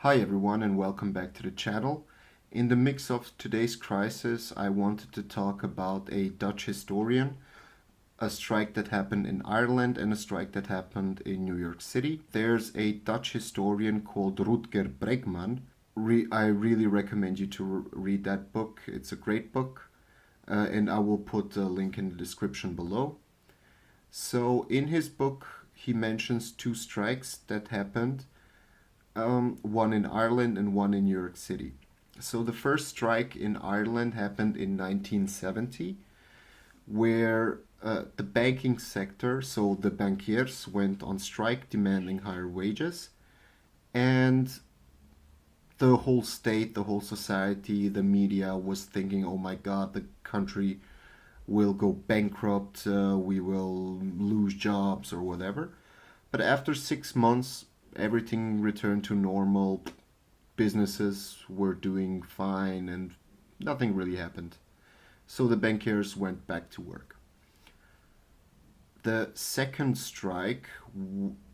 Hi everyone and welcome back to the channel. In the mix of today's crisis, I wanted to talk about a Dutch historian, a strike that happened in Ireland and a strike that happened in New York City. There's a Dutch historian called Rutger Bregman. I really recommend you to read that book. It's a great book, and I will put a link in the description below. So in his book, he mentions two strikes that happened, one in Ireland and one in New York City. So the first strike in Ireland happened in 1970, where the banking sector, so the bankiers, went on strike demanding higher wages, and the whole state, the whole society, the media was thinking, oh my god, the country will go bankrupt, we will lose jobs or whatever. But after 6 months, everything returned to normal. Businesses were doing fine and nothing really happened. So the bankiers went back to work. The second strike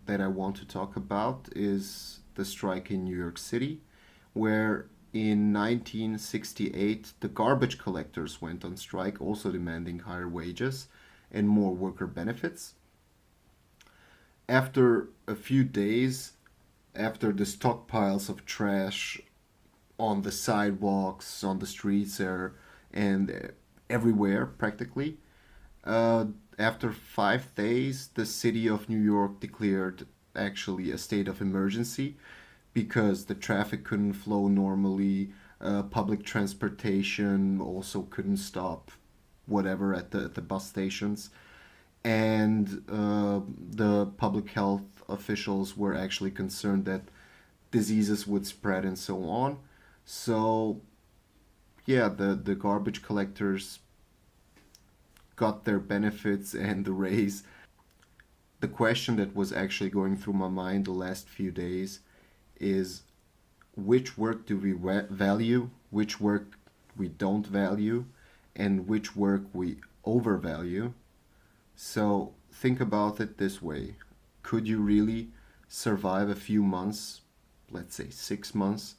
that I want to talk about is the strike in New York City, where in 1968 the garbage collectors went on strike, also demanding higher wages and more worker benefits. After a few days, after the stockpiles of trash on the sidewalks, on the streets there, and everywhere practically, uh, after 5 days, the city of New York declared actually a state of emergency because the traffic couldn't flow normally, public transportation also couldn't stop, whatever, at the bus stations, and the public health officials were actually concerned that diseases would spread and so on. So yeah, the garbage collectors got their benefits and the raise. The question that was actually going through my mind the last few days is, which work do we value, which work we don't value, and which work we overvalue. So think about it this way. Could you really survive a few months, let's say 6 months,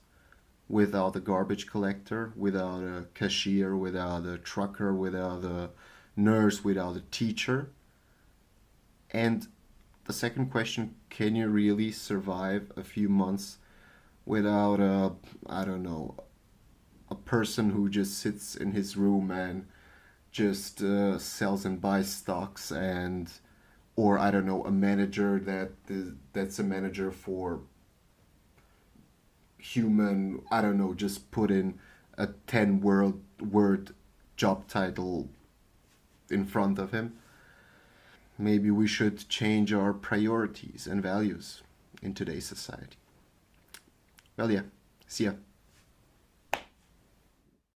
without a garbage collector, without a cashier, without a trucker, without a nurse, without a teacher? And the second question, can you really survive a few months without I don't know, a person who just sits in his room and just sells and buys stocks, and or I don't know, a manager that's a manager for human, I don't know, just put in a 10 word job title in front of him. Maybe we should change our priorities and values in today's society. Well, yeah, see ya.